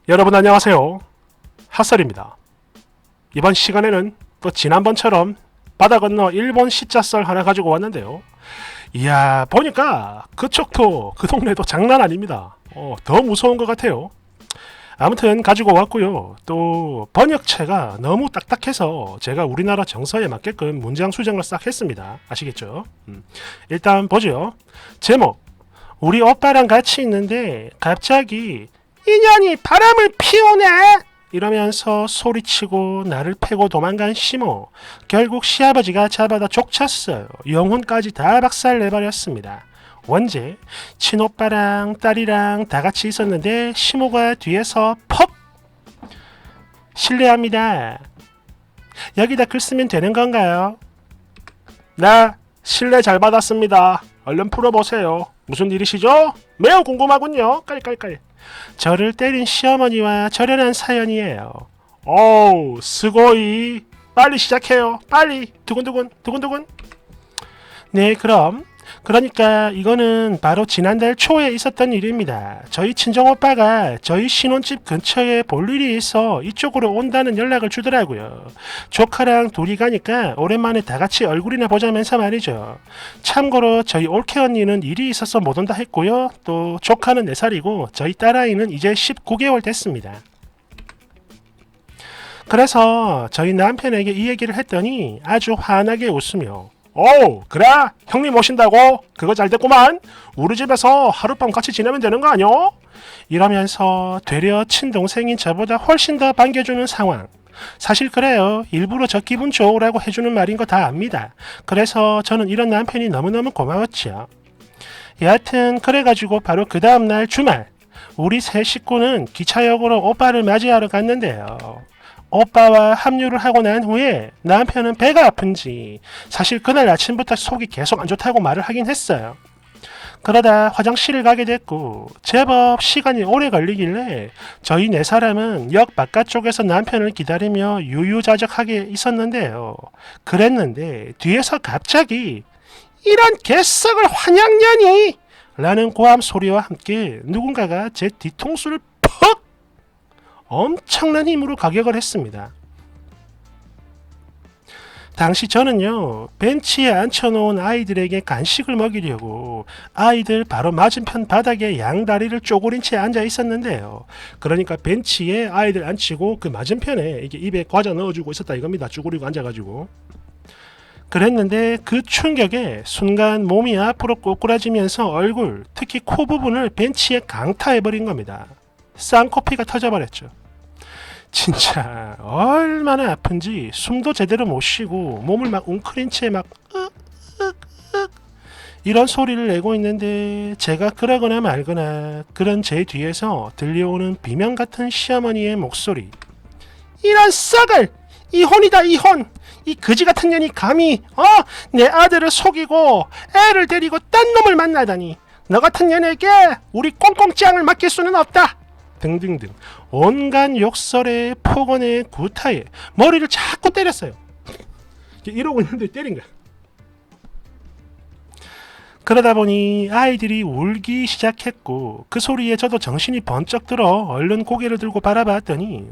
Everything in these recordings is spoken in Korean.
여러분 안녕하세요. 핫설입니다. 이번 시간에는 또 지난번처럼 바다 건너 일본 시자썰 하나 가지고 왔는데요. 이야, 보니까 그쪽도 그 동네도 장난 아닙니다. 더 무서운 것 같아요. 아무튼 가지고 왔고요. 또 번역체가 너무 딱딱해서 제가 우리나라 정서에 맞게끔 문장 수정을 싹 했습니다. 아시겠죠? 일단 보죠. 제목: 우리 오빠랑 같이 있는데 갑자기 인연이 바람을 피우네! 이러면서 소리치고 나를 패고 도망간 시모. 결국 시아버지가 잡아다 족쳤어요. 영혼까지 다 박살내버렸습니다. 원제: 친오빠랑 딸이랑 다 같이 있었는데 시모가 뒤에서 퍽! 실례합니다. 여기다 글 쓰면 되는 건가요? 네, 실례 잘 받았습니다. 얼른 풀어보세요. 무슨 일이시죠? 매우 궁금하군요. 깔깔깔. 저를 때린 시어머니와 절연한 사연이에요. 어우, 스고이. 빨리 시작해요. 빨리. 두근두근, 두근두근. 네, 그러니까 이거는 바로 지난달 초에 있었던 일입니다. 저희 친정오빠가 저희 신혼집 근처에 볼 일이 있어 이쪽으로 온다는 연락을 주더라고요. 조카랑 둘이 가니까 오랜만에 다 같이 얼굴이나 보자면서 말이죠. 참고로 저희 올케 언니는 일이 있어서 못 온다 했고요. 또 조카는 4살이고 저희 딸아이는 이제 19개월 됐습니다. 그래서 저희 남편에게 이 얘기를 했더니 아주 환하게 웃으며, 오, 그래? 형님 오신다고? 그거 잘 됐구만. 우리 집에서 하룻밤 같이 지내면 되는 거 아뇨? 이러면서 되려 친동생인 저보다 훨씬 더 반겨주는 상황. 사실 그래요. 일부러 저 기분 좋으라고 해주는 말인 거 다 압니다. 그래서 저는 이런 남편이 너무너무 고마웠죠. 여하튼 그래가지고 바로 그 다음날 주말, 우리 세 식구는 기차역으로 오빠를 맞이하러 갔는데요. 오빠와 합류를 하고 난 후에 남편은 배가 아픈지 사실 그날 아침부터 속이 계속 안 좋다고 말을 하긴 했어요. 그러다 화장실을 가게 됐고 제법 시간이 오래 걸리길래 저희 4사람은 역 바깥쪽에서 남편을 기다리며 유유자적하게 있었는데요. 그랬는데 뒤에서 갑자기 이런 개썩을 환양년이! 라는 고함 소리와 함께 누군가가 제 뒤통수를 퍽! 엄청난 힘으로 가격을 했습니다. 당시 저는요, 벤치에 앉혀놓은 아이들에게 간식을 먹이려고 아이들 바로 맞은편 바닥에 양다리를 쪼그린 채 앉아 있었는데요. 그러니까 벤치에 아이들 앉히고 그 맞은편에 이게 입에 과자 넣어주고 있었다 이겁니다. 쭈그리고 앉아가지고. 그랬는데 그 충격에 순간 몸이 앞으로 꼬꾸라지면서 얼굴, 특히 코 부분을 벤치에 강타해버린 겁니다. 쌍코피가 터져버렸죠. 진짜 얼마나 아픈지 숨도 제대로 못 쉬고 몸을 막 웅크린 채 막 이런 소리를 내고 있는데 제가 그러거나 말거나 그런 제 뒤에서 들려오는 비명 같은 시어머니의 목소리. 이런 썩을! 이혼이다 이혼! 이 거지 같은 년이 감히 내 아들을 속이고 애를 데리고 딴 놈을 만나다니. 너 같은 년에게 우리 꽁꽁짱을 맡길 수는 없다. 등등등 온갖 욕설에 폭언에 구타에 머리를 자꾸 때렸어요. 이러고 있는데 때린 거야. 그러다 보니 아이들이 울기 시작했고 그 소리에 저도 정신이 번쩍 들어 얼른 고개를 들고 바라봤더니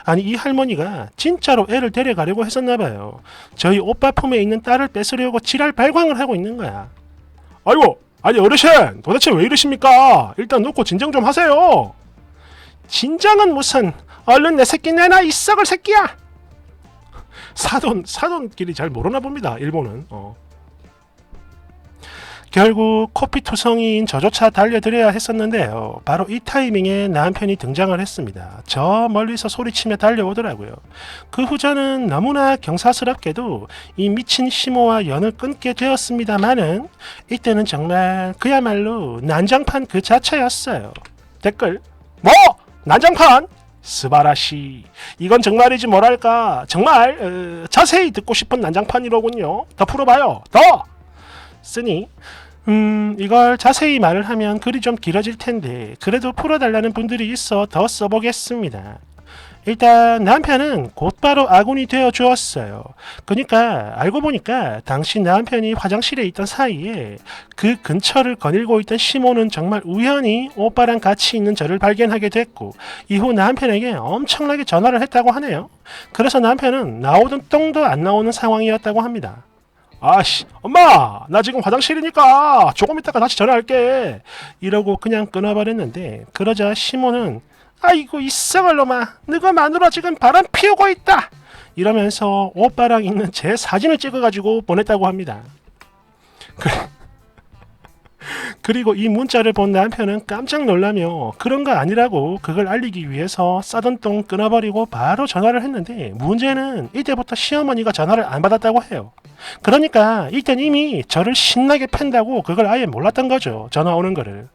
아니 이 할머니가 진짜로 애를 데려가려고 했었나봐요. 저희 오빠 품에 있는 딸을 뺏으려고 지랄 발광을 하고 있는 거야. 아이고, 아니 어르신 도대체 왜 이러십니까? 일단 놓고 진정 좀 하세요. 진정은 무슨, 얼른 내 새끼 내놔 이 썩을 새끼야. 사돈끼리 잘 모르나 봅니다. 일본은. 결국 코피투성이인 저조차 달려들어야 했었는데요. 바로 이 타이밍에 남편이 등장을 했습니다. 저 멀리서 소리치며 달려오더라고요. 그 후 저는 너무나 경사스럽게도 이 미친 시모와 연을 끊게 되었습니다마는 이때는 정말 그야말로 난장판 그 자체였어요. 댓글: 뭐? 난장판? 스바라시. 이건 정말이지 뭐랄까 정말 자세히 듣고 싶은 난장판이로군요. 더 풀어봐요. 더! 쓰니 이걸 자세히 말을 하면 글이 좀 길어질 텐데 그래도 풀어달라는 분들이 있어 더 써보겠습니다. 일단 남편은 곧바로 아군이 되어 주었어요. 그러니까 알고 보니까 당시 남편이 화장실에 있던 사이에 그 근처를 거닐고 있던 시모는 정말 우연히 오빠랑 같이 있는 저를 발견하게 됐고 이후 남편에게 엄청나게 전화를 했다고 하네요. 그래서 남편은 나오던 똥도 안 나오는 상황이었다고 합니다. 아씨, 엄마, 나 지금 화장실이니까 조금 있다가 다시 전화할게. 이러고 그냥 끊어버렸는데 그러자 시모는 아이고 이 썩을 놈아, 너가 마누라 지금 바람 피우고 있다. 이러면서 오빠랑 있는 제 사진을 찍어가지고 보냈다고 합니다. 그리고 이 문자를 본 남편은 깜짝 놀라며 그런 거 아니라고 그걸 알리기 위해서 싸던 똥 끊어버리고 바로 전화를 했는데 문제는 이때부터 시어머니가 전화를 안 받았다고 해요. 그러니까 이땐 이미 저를 신나게 팬다고 그걸 아예 몰랐던 거죠. 전화 오는 거를.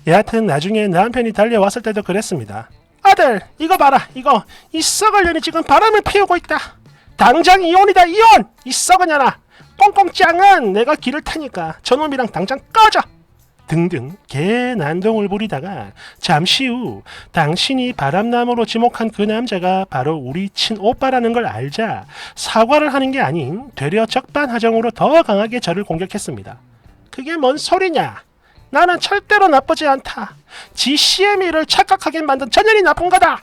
여하튼 나중에 남편이 달려왔을 때도 그랬습니다. 아들 이거 봐라, 이거 이 썩을 년이 지금 바람을 피우고 있다. 당장 이혼이다, 이혼. 이 썩은 년아, 꽁꽁짱은 내가 기를 테니까 저놈이랑 당장 꺼져 등등 개난동을 부리다가 잠시 후 당신이 바람나무로 지목한 그 남자가 바로 우리 친오빠라는 걸 알자 사과를 하는 게 아닌 되려 적반하장으로 더 강하게 저를 공격했습니다. 그게 뭔 소리냐? 나는 절대로 나쁘지 않다. 지 CM이를 착각하게 만든 전현이 나쁜 거다.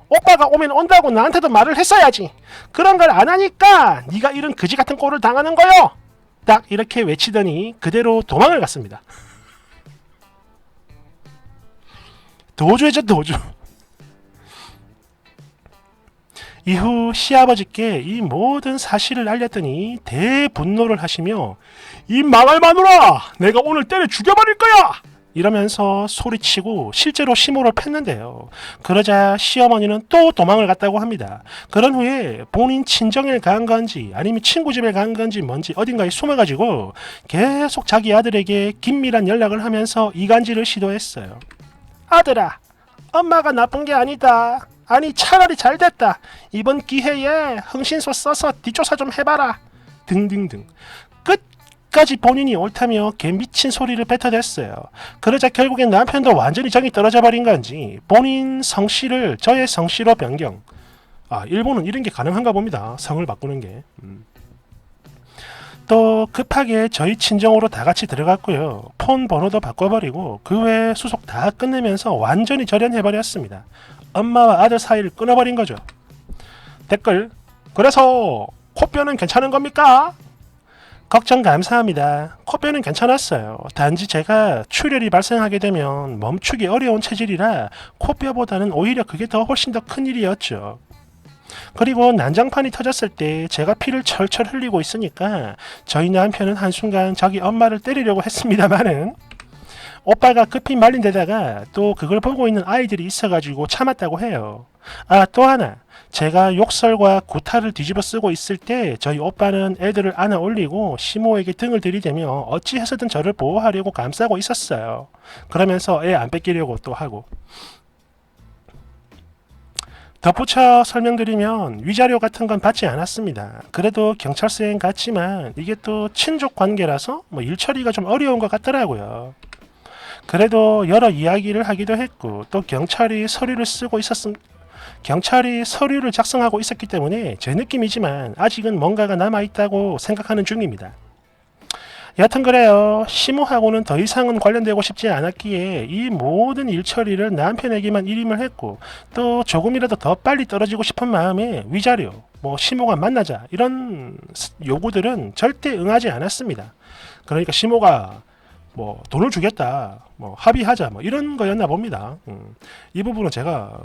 오빠가 오면 온다고 나한테도 말을 했어야지. 그런 걸 안 하니까 네가 이런 그지 같은 꼴을 당하는 거요. 딱 이렇게 외치더니 그대로 도망을 갔습니다. 도주해줘, 도주. 이후 시아버지께 이 모든 사실을 알렸더니 대분노를 하시며 이 망할 마누라, 내가 오늘 때려 죽여버릴 거야! 이러면서 소리치고 실제로 시모를 팼는데요. 그러자 시어머니는 또 도망을 갔다고 합니다. 그런 후에 본인 친정에 간 건지 아니면 친구 집에 간 건지 뭔지 어딘가에 숨어가지고 계속 자기 아들에게 긴밀한 연락을 하면서 이간질을 시도했어요. 아들아, 엄마가 나쁜 게 아니다. 아니 차라리 잘됐다. 이번 기회에 흥신소 써서 뒷조사 좀 해봐라. 등등등. 끝까지 본인이 옳다며 개미친 소리를 뱉어댔어요. 그러자 결국엔 남편도 완전히 정이 떨어져 버린 건지 본인 성씨를 저의 성씨로 변경. 일본은 이런 게 가능한가 봅니다. 성을 바꾸는 게. 또 급하게 저희 친정으로 다 같이 들어갔고요. 폰 번호도 바꿔버리고 그 외에 수속 다 끝내면서 완전히 절연해버렸습니다. 엄마와 아들 사이를 끊어버린 거죠. 댓글: 그래서 코뼈는 괜찮은 겁니까? 걱정 감사합니다. 코뼈는 괜찮았어요. 단지 제가 출혈이 발생하게 되면 멈추기 어려운 체질이라 코뼈보다는 오히려 그게 훨씬 더 큰 일이었죠. 그리고 난장판이 터졌을 때 제가 피를 철철 흘리고 있으니까 저희 남편은 한순간 자기 엄마를 때리려고 했습니다마는 오빠가 급히 말린 데다가 또 그걸 보고 있는 아이들이 있어가지고 참았다고 해요. 또 하나, 제가 욕설과 구타를 뒤집어 쓰고 있을 때 저희 오빠는 애들을 안아 올리고 시모에게 등을 들이대며 어찌해서든 저를 보호하려고 감싸고 있었어요. 그러면서 애 안 뺏기려고 또 하고. 덧붙여 설명드리면 위자료 같은 건 받지 않았습니다. 그래도 경찰서엔 갔지만 이게 또 친족 관계라서 일 처리가 좀 어려운 것 같더라고요. 그래도 여러 이야기를 하기도 했고 또 경찰이 서류를 작성하고 있었기 때문에 제 느낌이지만 아직은 뭔가가 남아있다고 생각하는 중입니다. 여하튼 그래요. 시모하고는 더 이상은 관련되고 싶지 않았기에 이 모든 일 처리를 남편에게만 일임을 했고 또 조금이라도 더 빨리 떨어지고 싶은 마음에 위자료, 시모가 만나자 이런 요구들은 절대 응하지 않았습니다. 그러니까 시모가 돈을 주겠다, 합의하자 이런 거였나 봅니다. 이 부분은 제가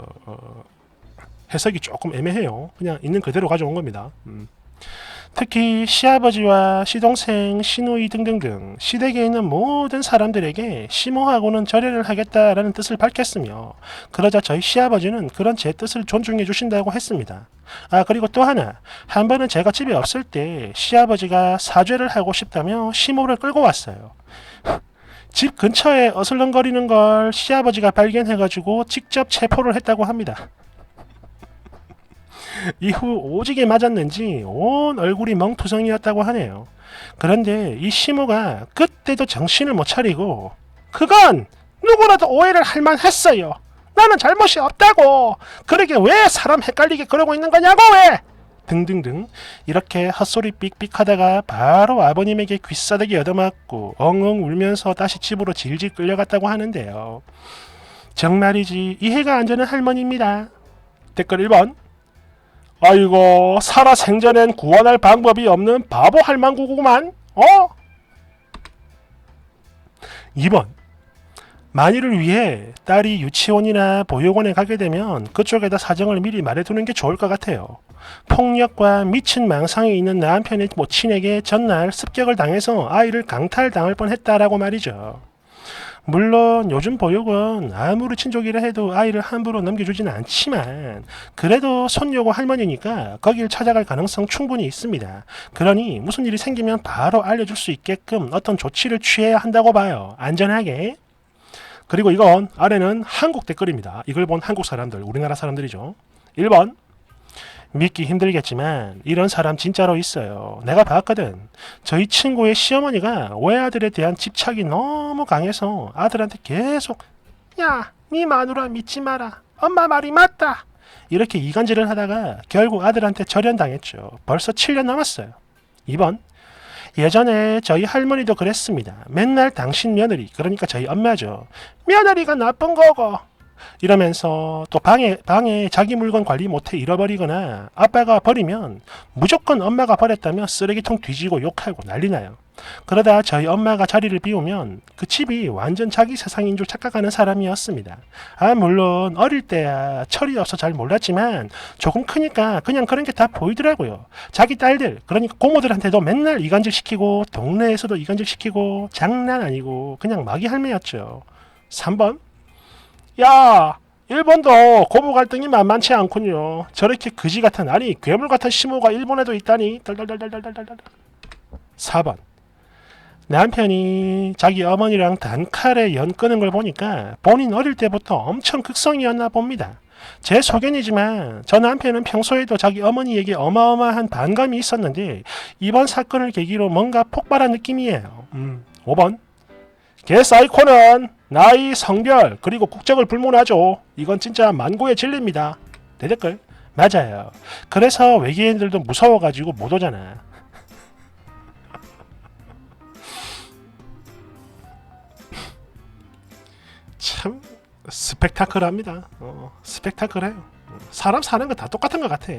해석이 조금 애매해요. 그냥 있는 그대로 가져온 겁니다. 특히 시아버지와 시동생, 시누이 등등등 시댁에 있는 모든 사람들에게 시모하고는 절연을 하겠다라는 뜻을 밝혔으며 그러자 저희 시아버지는 그런 제 뜻을 존중해 주신다고 했습니다. 그리고 또 하나, 한 번은 제가 집에 없을 때 시아버지가 사죄를 하고 싶다며 시모를 끌고 왔어요. 집 근처에 어슬렁거리는 걸 시아버지가 발견해가지고 직접 체포를 했다고 합니다. 이후 오지게 맞았는지 온 얼굴이 멍투성이었다고 하네요. 그런데 이 시모가 그때도 정신을 못 차리고 그건 누구라도 오해를 할 만했어요. 나는 잘못이 없다고. 그러게 왜 사람 헷갈리게 그러고 있는 거냐고 왜? 등등등 이렇게 헛소리 삑삑하다가 바로 아버님에게 귀싸대기 얻어맞고 엉엉 울면서 다시 집으로 질질 끌려갔다고 하는데요. 정말이지 이해가 안 되는 할머니입니다. 댓글 1번. 아이고 살아 생전엔 구원할 방법이 없는 바보 할망구구만. 2번. 만일을 위해 딸이 유치원이나 보육원에 가게 되면 그쪽에다 사정을 미리 말해두는 게 좋을 것 같아요. 폭력과 미친 망상에 있는 남편의 모친에게 전날 습격을 당해서 아이를 강탈당할 뻔했다라고 말이죠. 물론 요즘 보육은 아무리 친족이라 해도 아이를 함부로 넘겨주지는 않지만 그래도 손녀고 할머니니까 거길 찾아갈 가능성 충분히 있습니다. 그러니 무슨 일이 생기면 바로 알려줄 수 있게끔 어떤 조치를 취해야 한다고 봐요. 안전하게. 그리고 이건 아래는 한국 댓글입니다. 이걸 본 한국 사람들, 우리나라 사람들이죠. 1번. 믿기 힘들겠지만 이런 사람 진짜로 있어요. 내가 봤거든. 저희 친구의 시어머니가 외아들에 대한 집착이 너무 강해서 아들한테 계속 야, 네 마누라 믿지 마라. 엄마 말이 맞다. 이렇게 이간질을 하다가 결국 아들한테 절연당했죠. 벌써 7년 남았어요. 2번. 예전에 저희 할머니도 그랬습니다. 맨날 당신 며느리, 그러니까 저희 엄마죠. 며느리가 나쁜 거고. 이러면서 또 방에 자기 물건 관리 못해 잃어버리거나 아빠가 버리면 무조건 엄마가 버렸다며 쓰레기통 뒤지고 욕하고 난리나요. 그러다 저희 엄마가 자리를 비우면 그 집이 완전 자기 세상인 줄 착각하는 사람이었습니다. 물론 어릴 때야 철이 없어 잘 몰랐지만 조금 크니까 그냥 그런 게 다 보이더라고요. 자기 딸들, 그러니까 고모들한테도 맨날 이간질 시키고 동네에서도 이간질 시키고 장난 아니고 그냥 마귀 할매였죠. 3번. 야, 일본도 고부 갈등이 만만치 않군요. 저렇게 그지 같은 아니 괴물 같은 시모가 일본에도 있다니. 덜덜덜덜덜덜덜. 4번. 남편이 자기 어머니랑 단칼에 연 끄는 걸 보니까 본인 어릴 때부터 엄청 극성이었나 봅니다. 제 소견이지만 저 남편은 평소에도 자기 어머니에게 어마어마한 반감이 있었는데 이번 사건을 계기로 뭔가 폭발한 느낌이에요. 5번. 개사이코는 나이, 성별, 그리고 국적을 불문하죠. 이건 진짜 만고의 진리입니다. 대댓글. 맞아요. 그래서 외계인들도 무서워가지고 못 오잖아. 참 스펙타클합니다. 스펙타클해요. 사람 사는 거 다 똑같은 것 같아.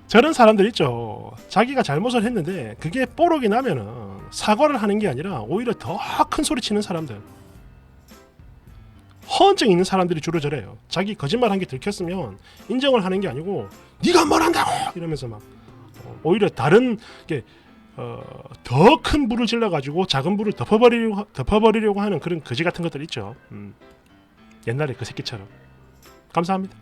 저런 사람들 있죠. 자기가 잘못을 했는데 그게 뽀록이 나면은 사과를 하는 게 아니라 오히려 더 큰 소리 치는 사람들. 허언증 있는 사람들이 주로 저래요. 자기 거짓말한 게 들켰으면 인정을 하는 게 아니고 네가 뭘 한다고 이러면서 막 오히려 다른 게 더 큰 불을 질러가지고 작은 불을 덮어버리려고 하는 그런 거지 같은 것들 있죠. 옛날에 그 새끼처럼. 감사합니다.